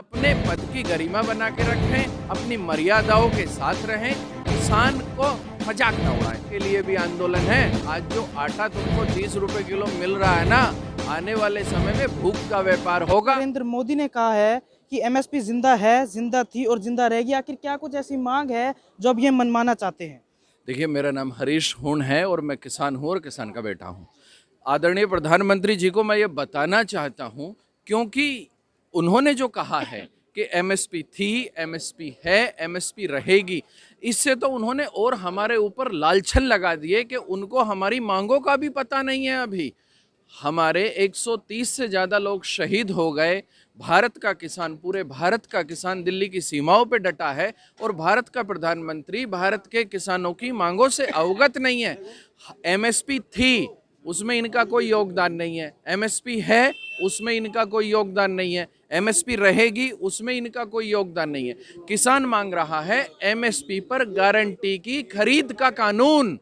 अपने पद की गरिमा बना के रखें, अपनी मर्यादाओं के साथ रहें, किसान को मजाक न उड़ाएं। के लिए भी आंदोलन है। आज जो आटा तुमको 30 रुपए किलो मिल रहा है ना, आने वाले समय में भूख का व्यापार होगा। नरेंद्र मोदी ने कहा है कि एमएसपी जिंदा है, जिंदा थी और जिंदा रहेगी। आखिर क्या कुछ ऐसी मांग है जो अब ये मनमाना चाहते हैं? देखिए, मेरा नाम हरीश हुन है और मैं किसान हूँ और किसान का बेटा हूँ। आदरणीय प्रधानमंत्री जी को मैं ये बताना चाहता हूँ, क्योंकि उन्होंने जो कहा है कि एमएसपी थी, एमएसपी है, एमएसपी रहेगी, इससे तो उन्होंने और हमारे ऊपर लालछन लगा दिए कि उनको हमारी मांगों का भी पता नहीं है। अभी हमारे 130 से ज़्यादा लोग शहीद हो गए। भारत का किसान, पूरे भारत का किसान दिल्ली की सीमाओं पे डटा है और भारत का प्रधानमंत्री भारत के किसानों की मांगों से अवगत नहीं है। एमएसपी थी, उसमें इनका कोई योगदान नहीं है। एमएसपी है, उसमें इनका कोई योगदान नहीं है। एमएसपी रहेगी, उसमें इनका कोई योगदान नहीं है। किसान मांग रहा है एमएसपी पर गारंटी की खरीद का कानून,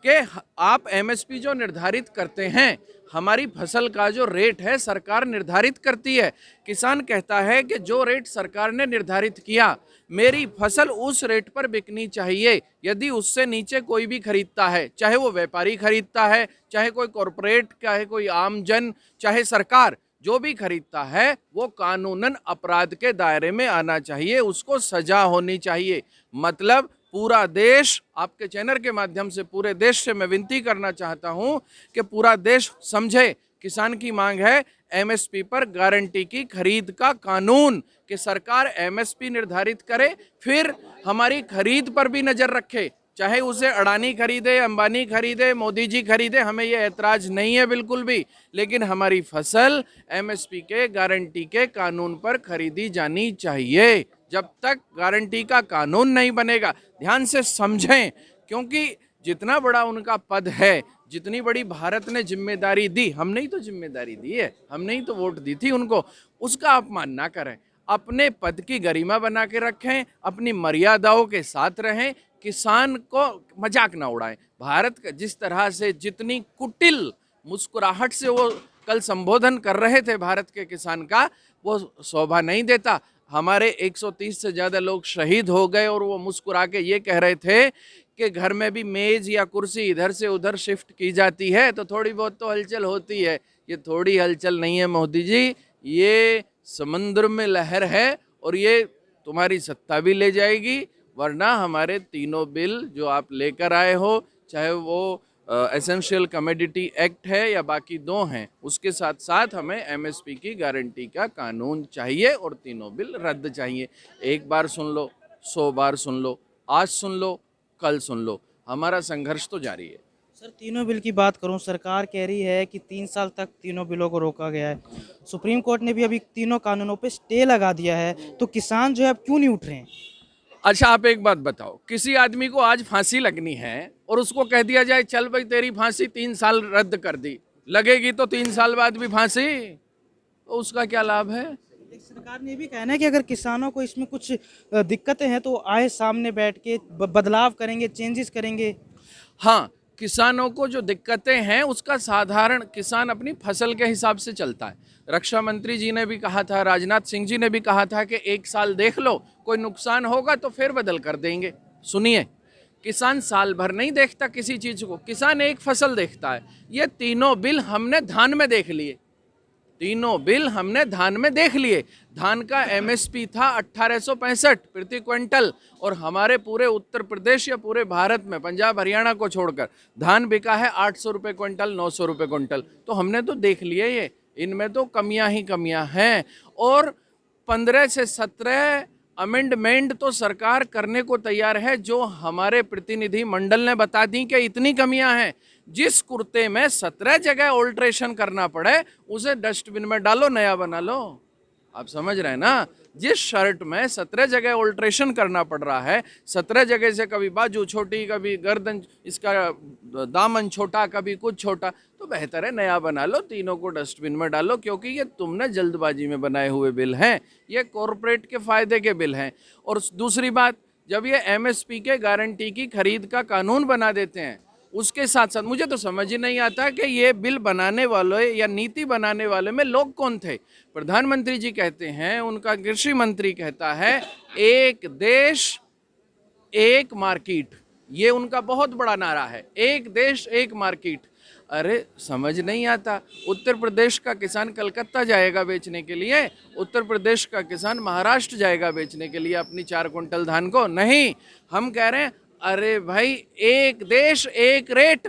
कि आप एमएसपी जो निर्धारित करते हैं, हमारी फसल का जो रेट है सरकार निर्धारित करती है। किसान कहता है कि जो रेट सरकार ने निर्धारित किया, मेरी फसल उस रेट पर बिकनी चाहिए। यदि उससे नीचे कोई भी खरीदता है, चाहे वो व्यापारी खरीदता है, चाहे कोई कॉरपोरेट, चाहे कोई आम जन, चाहे सरकार, जो भी खरीदता है वो कानूनन अपराध के दायरे में आना चाहिए, उसको सजा होनी चाहिए। मतलब पूरा देश, आपके चैनल के माध्यम से पूरे देश से मैं विनती करना चाहता हूं कि पूरा देश समझे, किसान की मांग है एमएसपी पर गारंटी की खरीद का कानून, कि सरकार एमएसपी निर्धारित करे, फिर हमारी खरीद पर भी नजर रखे। चाहे उसे अडानी खरीदे, अंबानी खरीदे, मोदी जी खरीदे, हमें ये ऐतराज नहीं है बिल्कुल भी, लेकिन हमारी फसल एमएसपी के गारंटी के कानून पर खरीदी जानी चाहिए। जब तक गारंटी का कानून नहीं बनेगा, ध्यान से समझें, क्योंकि जितना बड़ा उनका पद है, जितनी बड़ी भारत ने जिम्मेदारी दी, हमने ही तो जिम्मेदारी दी है, हमने ही तो वोट दी थी उनको, उसका अपमान ना करें। अपने पद की गरिमा बना के रखें, अपनी मर्यादाओं के साथ रहें, किसान को मजाक ना उड़ाएं। भारत का जिस तरह से, जितनी कुटिल मुस्कुराहट से वो कल संबोधन कर रहे थे भारत के किसान का, वो शोभा नहीं देता। हमारे 130 से ज़्यादा लोग शहीद हो गए और वो मुस्कुरा के ये कह रहे थे कि घर में भी मेज़ या कुर्सी इधर से उधर शिफ्ट की जाती है तो थोड़ी बहुत तो हलचल होती है। ये थोड़ी हलचल नहीं है मोदी जी, ये समुद्र में लहर है और ये तुम्हारी सत्ता भी ले जाएगी। वरना हमारे तीनों बिल जो आप लेकर आए हो, चाहे वो एसेंशियल कमोडिटी एक्ट है या बाकी दो हैं, उसके साथ साथ हमें एमएसपी की गारंटी का कानून चाहिए और तीनों बिल रद्द चाहिए। एक बार सुन लो, 100 बार सुन लो, आज सुन लो, कल सुन लो, हमारा संघर्ष तो जारी है। सर, तीनों बिल की बात करूं, सरकार कह रही है कि 3 साल तक तीनों बिलों को रोका गया है। सुप्रीम कोर्ट ने भी अभी तीनों कानूनों पे स्टे लगा दिया है, तो किसान जो है अब क्यों नहीं उठ रहे हैं? अच्छा, आप एक बात बताओ, किसी आदमी को आज फांसी लगनी है और उसको कह दिया जाए चल भाई तेरी फांसी 3 साल रद्द कर दी, लगेगी तो 3 साल बाद भी फांसी, तो उसका क्या लाभ है? सरकार ने भी कहना है कि अगर किसानों को इसमें कुछ दिक्कतें हैं तो आए सामने बैठ के बदलाव करेंगे, चेंजेस करेंगे। हाँ, किसानों को जो दिक्कतें हैं उसका साधारण किसान अपनी फसल के हिसाब से चलता है। रक्षा मंत्री जी ने भी कहा था, राजनाथ सिंह जी ने भी कहा था कि 1 साल देख लो, कोई नुकसान होगा तो फिर बदल कर देंगे। सुनिए, किसान साल भर नहीं देखता किसी चीज़ को, किसान एक फसल देखता है। ये तीनों बिल हमने धान में देख लिए, तीनों बिल हमने धान में देख लिए। धान का एमएसपी था 1865 प्रति क्विंटल और हमारे पूरे उत्तर प्रदेश या पूरे भारत में, पंजाब हरियाणा को छोड़कर, धान बिका है 800 रुपये क्विंटल, 900 रुपये क्विंटल। तो हमने तो देख लिए ये, इनमें तो कमियां ही कमियां हैं। और 15 से 17 अमेंडमेंट तो सरकार करने को तैयार है, जो हमारे प्रतिनिधि मंडल ने बता दी कि इतनी कमियां हैं। जिस कुर्ते में 17 जगह ऑल्ट्रेशन करना पड़े, उसे डस्टबिन में डालो, नया बना लो। आप समझ रहे हैं ना? जिस शर्ट में 17 जगह ऑल्ट्रेशन करना पड़ रहा है, 17 जगह से कभी बाजू छोटी, कभी गर्दन, इसका दामन छोटा, कभी कुछ छोटा, तो बेहतर है नया बना लो, तीनों को डस्टबिन में डालो, क्योंकि ये तुमने जल्दबाजी में बनाए हुए बिल हैं, ये कॉरपोरेट के फायदे के बिल हैं। और दूसरी बात, जब ये एमएसपी के गारंटी की खरीद का कानून बना देते हैं उसके साथ साथ मुझे तो समझ ही नहीं आता कि ये बिल बनाने वाले या नीति बनाने वाले में लोग कौन थे। प्रधानमंत्री जी कहते हैं, उनका कृषि मंत्री कहता है एक देश एक मार्केट, ये उनका बहुत बड़ा नारा है, एक देश एक मार्केट। अरे समझ नहीं आता, उत्तर प्रदेश का किसान कलकत्ता जाएगा बेचने के लिए, उत्तर प्रदेश का किसान महाराष्ट्र जाएगा बेचने के लिए अपनी 4 कुंटल धान को? नहीं, हम कह रहे हैं अरे भाई एक देश एक रेट।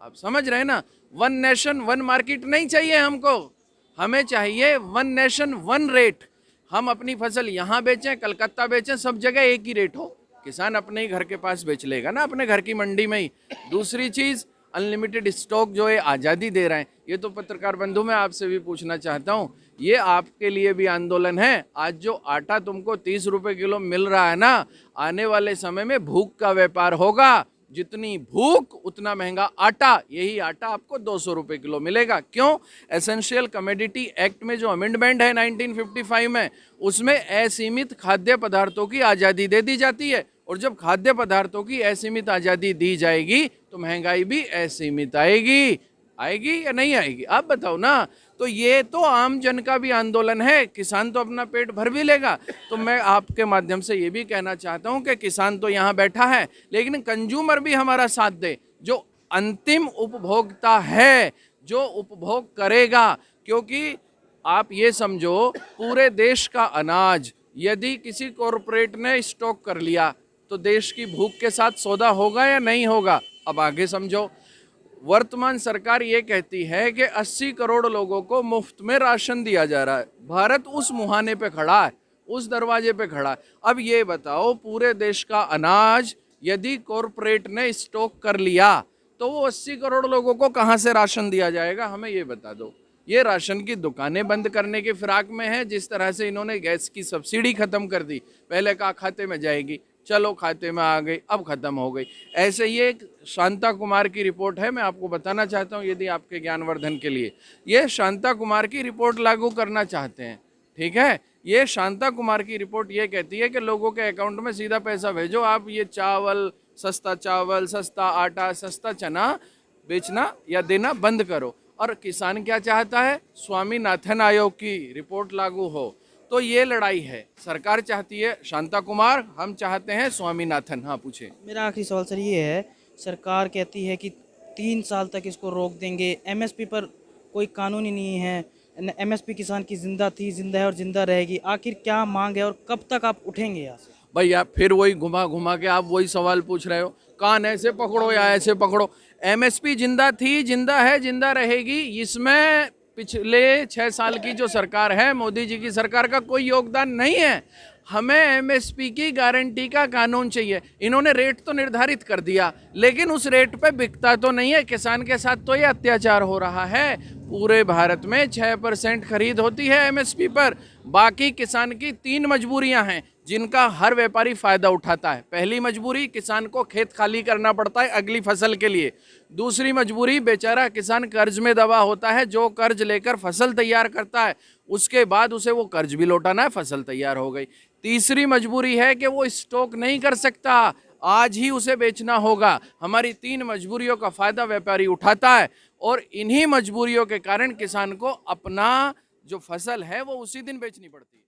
आप समझ रहे हैं ना, वन नेशन वन मार्केट नहीं चाहिए हमको, हमें चाहिए वन नेशन वन रेट। हम अपनी फसल यहाँ बेचें, कलकत्ता बेचें, सब जगह एक ही रेट हो, किसान अपने ही घर के पास बेच लेगा ना, अपने घर की मंडी में ही। दूसरी चीज़, अनलिमिटेड स्टॉक जो है आज़ादी दे रहे हैं, ये तो पत्रकार बंधु मैं आपसे भी पूछना चाहता हूँ, ये आपके लिए भी आंदोलन है। आज जो आटा तुमको 30 रुपए किलो मिल रहा है ना, आने वाले समय में भूख का व्यापार होगा, जितनी भूख उतना महंगा आटा, यही आटा आपको 200 रुपए किलो मिलेगा। क्यों? एसेंशियल कमोडिटी एक्ट में जो अमेंडमेंट है 1955 में, उसमें असीमित खाद्य पदार्थों की आज़ादी दे दी जाती है, और जब खाद्य पदार्थों की असीमित आज़ादी दी जाएगी तो महंगाई भी असीमित आएगी। आएगी या नहीं आएगी, आप बताओ ना। तो ये तो आम जन का भी आंदोलन है, किसान तो अपना पेट भर भी लेगा। तो मैं आपके माध्यम से ये भी कहना चाहता हूँ कि किसान तो यहाँ बैठा है, लेकिन कंज्यूमर भी हमारा साथ दे, जो अंतिम उपभोक्ता है, जो उपभोग करेगा। क्योंकि आप ये समझो, पूरे देश का अनाज यदि किसी कॉरपोरेट ने स्टॉक कर लिया तो देश की भूख के साथ सौदा होगा या नहीं होगा? अब आगे समझो, वर्तमान सरकार ये कहती है कि 80 करोड़ लोगों को मुफ्त में राशन दिया जा रहा है। भारत उस मुहाने पे खड़ा है, उस दरवाजे पे खड़ा है। अब ये बताओ, पूरे देश का अनाज यदि कॉरपोरेट ने स्टॉक कर लिया तो वो 80 करोड़ लोगों को कहाँ से राशन दिया जाएगा? हमें ये बता दो। ये राशन की दुकानें बंद करने की फिराक में है, जिस तरह से इन्होंने गैस की सब्सिडी खत्म कर दी। पहले कहा खाते में जाएगी, चलो खाते में आ गई, अब खत्म हो गई। ऐसे ही एक शांता कुमार की रिपोर्ट है, मैं आपको बताना चाहता हूँ यदि आपके ज्ञानवर्धन के लिए। ये शांता कुमार की रिपोर्ट लागू करना चाहते हैं, ठीक है। ये शांता कुमार की रिपोर्ट ये कहती है कि लोगों के अकाउंट में सीधा पैसा भेजो, आप ये चावल, सस्ता आटा, सस्ता चना बेचना या देना बंद करो। और किसान क्या चाहता है? स्वामीनाथन आयोग की रिपोर्ट लागू हो। तो ये लड़ाई है, सरकार चाहती है शांता कुमार, हम चाहते हैं स्वामीनाथन। हाँ पूछे। मेरा आखिरी सवाल सर ये है, सरकार कहती है कि 3 साल तक इसको रोक देंगे, एमएसपी पर कोई कानून ही नहीं है, एमएसपी किसान की जिंदा थी, जिंदा है और जिंदा रहेगी। आखिर क्या मांग है और कब तक आप उठेंगे यहाँ से? भैया फिर वही घुमा घुमा के आप वही सवाल पूछ रहे हो, कान ऐसे पकड़ो या ऐसे पकड़ो। एमएसपी जिंदा थी, जिंदा है, जिंदा रहेगी, इसमें पिछले 6 साल की जो सरकार है, मोदी जी की सरकार का कोई योगदान नहीं है। हमें एमएसपी की गारंटी का कानून चाहिए। इन्होंने रेट तो निर्धारित कर दिया, लेकिन उस रेट पे बिकता तो नहीं है। किसान के साथ तो ये अत्याचार हो रहा है। पूरे भारत में 6% खरीद होती है एमएसपी पर। बाकी किसान की 3 मजबूरियां हैं जिनका हर व्यापारी फायदा उठाता है। पहली मजबूरी, किसान को खेत खाली करना पड़ता है अगली फसल के लिए। दूसरी मजबूरी, बेचारा किसान कर्ज में दबा होता है, जो कर्ज लेकर फसल तैयार करता है उसके बाद उसे वो कर्ज भी लौटाना है, फसल तैयार हो गई। तीसरी मजबूरी है कि वो स्टॉक नहीं कर सकता, आज ही उसे बेचना होगा। हमारी 3 मजबूरियों का फायदा व्यापारी उठाता है, और इन्हीं मजबूरियों के कारण किसान को अपना जो फसल है वो उसी दिन बेचनी पड़ती है।